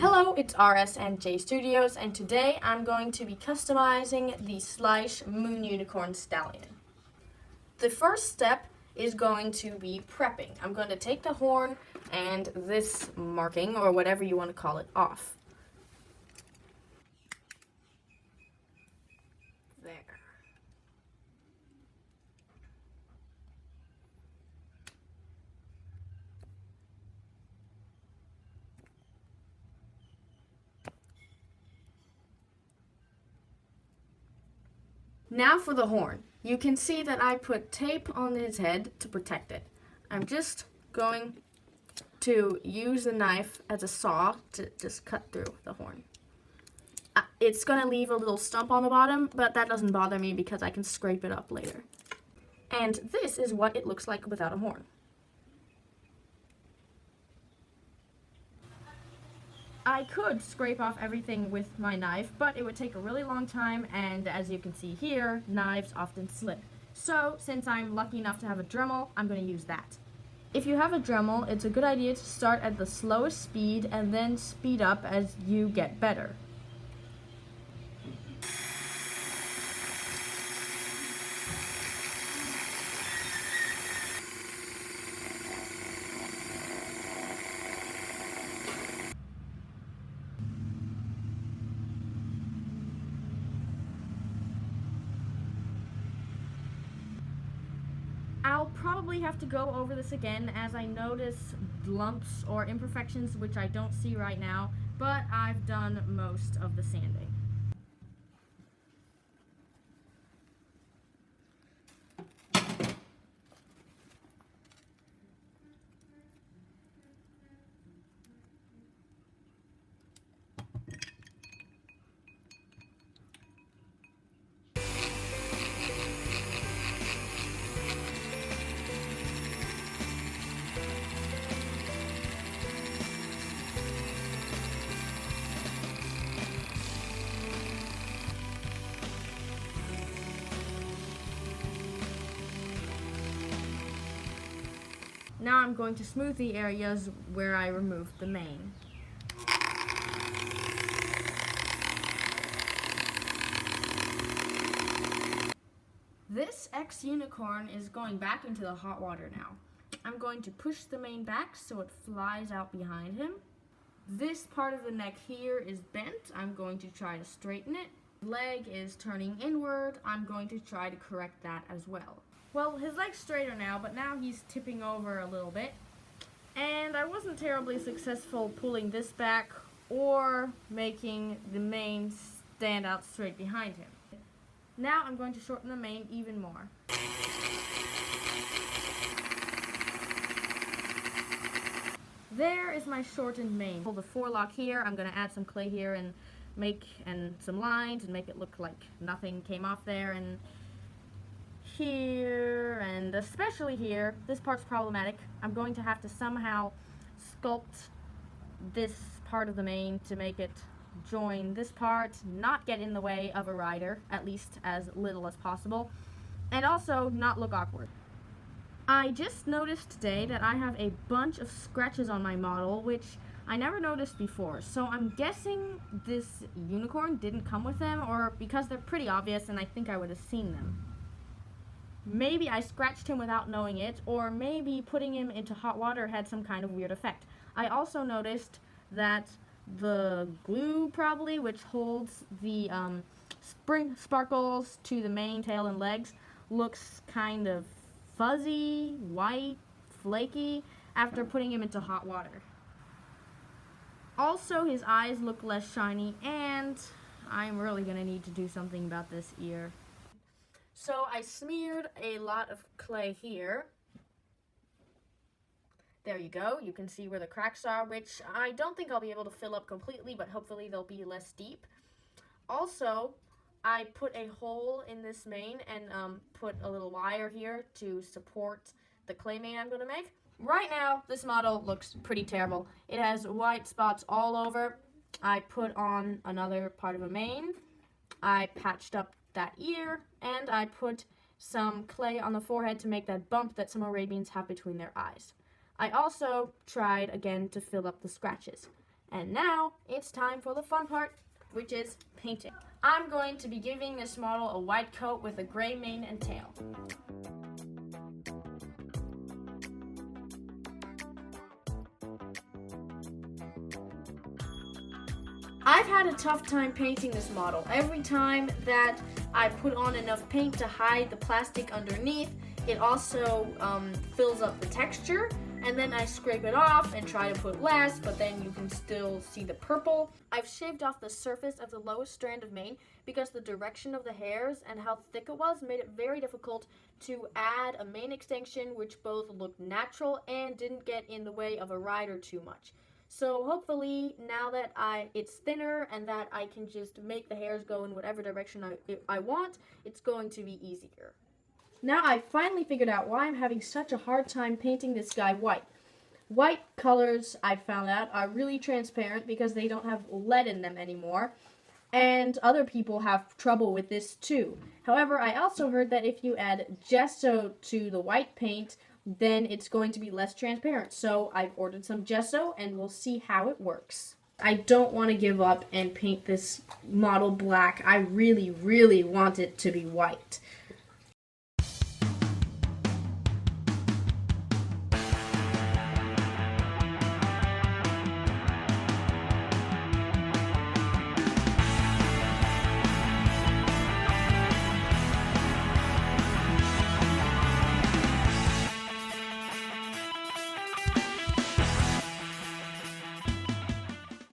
Hello, it's RS and J Studios, and today I'm going to be customizing the Schleich Moon Unicorn Stallion. The first step is going to be prepping. I'm going to take the horn and this marking, or whatever you want to call it, off. There. Now for the horn. You can see that I put tape on his head to protect it. I'm just going to use the knife as a saw to just cut through the horn. It's going to leave a little stump on the bottom, but that doesn't bother me because I can scrape it up later. And this is what it looks like without a horn. I could scrape off everything with my knife, but it would take a really long time, and as you can see here, knives often slip. So, since I'm lucky enough to have a Dremel, I'm going to use that. If you have a Dremel, it's a good idea to start at the slowest speed and then speed up as you get better. I'll probably have to go over this again as I notice lumps or imperfections which I don't see right now, but I've done most of the sanding. Now I'm going to smooth the areas where I removed the mane. This ex-unicorn is going back into the hot water now. I'm going to push the mane back so it flies out behind him. This part of the neck here is bent. I'm going to try to straighten it. Leg is turning inward. I'm going to try to correct that as well. Well, his leg's straighter now, but now he's tipping over a little bit. And I wasn't terribly successful pulling this back or making the mane stand out straight behind him. Now I'm going to shorten the mane even more. There is my shortened mane. Pull the forelock here. I'm going to add some clay here and some lines and make it look like nothing came off there, and here, and especially here, this part's problematic. I'm going to have to somehow sculpt this part of the mane to make it join this part, not get in the way of a rider, at least as little as possible, and also not look awkward. I just noticed today that I have a bunch of scratches on my model, which I never noticed before, so I'm guessing this unicorn didn't come with them, or because they're pretty obvious and I think I would have seen them. Maybe I scratched him without knowing it, or maybe putting him into hot water had some kind of weird effect. I also noticed that the glue, probably, which holds the spring sparkles to the mane, tail, and legs, looks kind of fuzzy, white, flaky after putting him into hot water. Also, his eyes look less shiny, and I'm really going to need to do something about this ear. So I smeared a lot of clay here. There you go. You can see where the cracks are, which I don't think I'll be able to fill up completely, but hopefully they'll be less deep. Also, I put a hole in this mane and put a little wire here to support the clay mane I'm going to make. Right now, this model looks pretty terrible. It has white spots all over. I put on another part of a mane. I patched up that ear, and I put some clay on the forehead to make that bump that some Arabians have between their eyes. I also tried again to fill up the scratches. And now it's time for the fun part, which is painting. I'm going to be giving this model a white coat with a gray mane and tail. I've had a tough time painting this model. Every time that I put on enough paint to hide the plastic underneath, it also fills up the texture, and then I scrape it off and try to put less, but then you can still see the purple. I've shaved off the surface of the lowest strand of mane because the direction of the hairs and how thick it was made it very difficult to add a mane extension which both looked natural and didn't get in the way of a rider too much. So hopefully now that it's thinner and that I can just make the hairs go in whatever direction I want, it's going to be easier. Now I finally figured out why I'm having such a hard time painting this guy white. White colors, I found out, are really transparent because they don't have lead in them anymore, and other people have trouble with this too. However, I also heard that if you add gesso to the white paint, then it's going to be less transparent. So I've ordered some gesso and we'll see how it works. I don't want to give up and paint this model black. I really, really want it to be white.